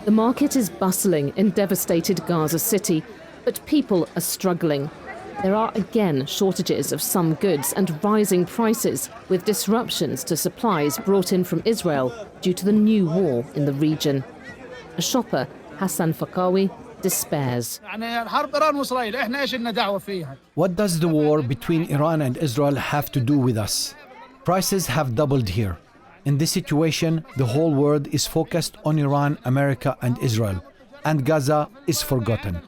The market is bustling in devastated Gaza City, but people are struggling. There are again shortages of some goods and rising prices, with disruptions to supplies brought in from Israel due to the new war in the region. A shopper, Hassan Fakawi, despairs. What does the war between Iran and Israel have to do with us? Prices have doubled here. In this situation, the whole world is focused on Iran, America, and Israel, and Gaza is forgotten.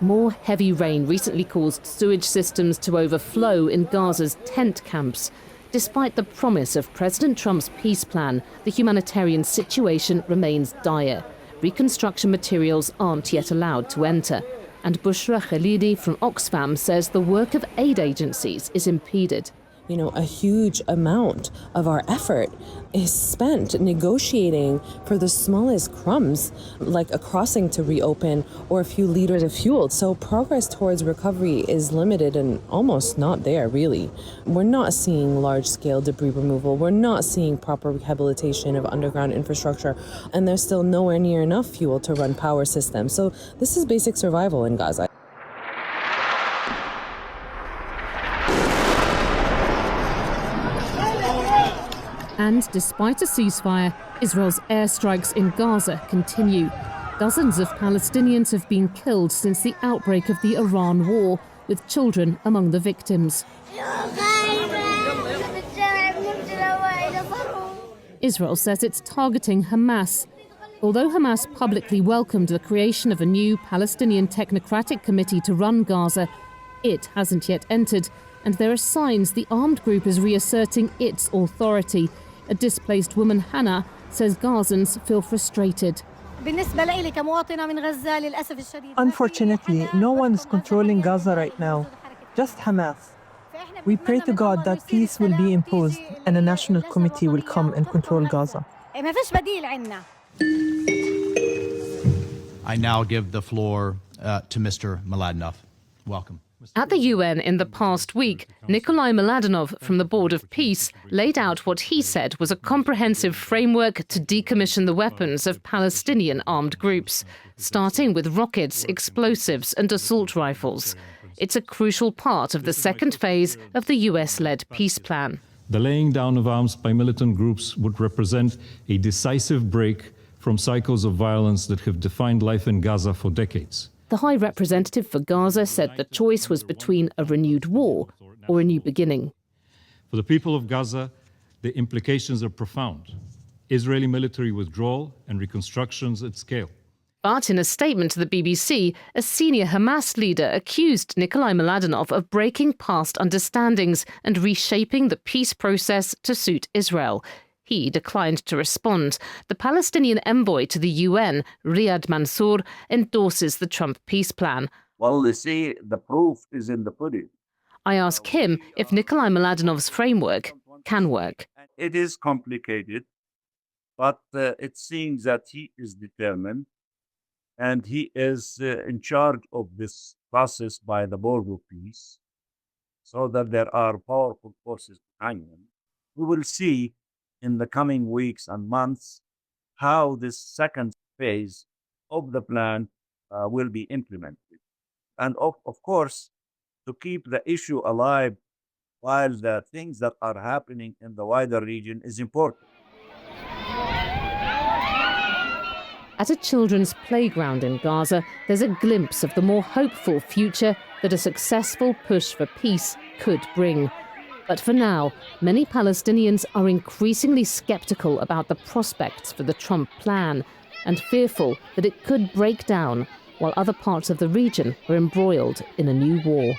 More heavy rain recently caused sewage systems to overflow in Gaza's tent camps. Despite the promise of President Trump's peace plan, the humanitarian situation remains dire. Reconstruction materials aren't yet allowed to enter. And Bushra Khalidi from Oxfam says the work of aid agencies is impeded. You know, a huge amount of our effort is spent negotiating for the smallest crumbs, like a crossing to reopen or a few liters of fuel. So progress towards recovery is limited and almost not there, really. We're not seeing large-scale debris removal. We're not seeing proper rehabilitation of underground infrastructure. And there's still nowhere near enough fuel to run power systems. So this is basic survival in Gaza. And despite a ceasefire, Israel's airstrikes in Gaza continue. Dozens of Palestinians have been killed since the outbreak of the Iran war, with children among the victims. Israel says it's targeting Hamas. Although Hamas publicly welcomed the creation of a new Palestinian technocratic committee to run Gaza, it hasn't yet entered, and there are signs the armed group is reasserting its authority. A displaced woman, Hannah, says Gazans feel frustrated. Unfortunately, no one is controlling Gaza right now, just Hamas. We pray to God that peace will be imposed and a national committee will come and control Gaza. I now give the floor to Mr. Mladenov. Welcome. At the UN in the past week, Nikolai Mladenov from the Board of Peace laid out what he said was a comprehensive framework to decommission the weapons of Palestinian armed groups, starting with rockets, explosives and assault rifles. It's a crucial part of the second phase of the US-led peace plan. The laying down of arms by militant groups would represent a decisive break from cycles of violence that have defined life in Gaza for decades. The High Representative for Gaza said the choice was between a renewed war or a new beginning. For the people of Gaza, the implications are profound. Israeli military withdrawal and reconstructions at scale. But in a statement to the BBC, a senior Hamas leader accused Nikolai Mladenov of breaking past understandings and reshaping the peace process to suit Israel. He declined to respond. The Palestinian envoy to the UN, Riyad Mansour, endorses the Trump peace plan. Well, they say the proof is in the pudding. I ask him if Nikolai Mladenov's framework can work. It is complicated, but it seems that he is determined and he is in charge of this process by the Board of Peace, so that there are powerful forces behind him. We will see in the coming weeks and months how this second phase of the plan will be implemented. And of course, to keep the issue alive while the things that are happening in the wider region is important. At a children's playground in Gaza, there's a glimpse of the more hopeful future that a successful push for peace could bring. But for now, many Palestinians are increasingly skeptical about the prospects for the Trump plan and fearful that it could break down while other parts of the region are embroiled in a new war.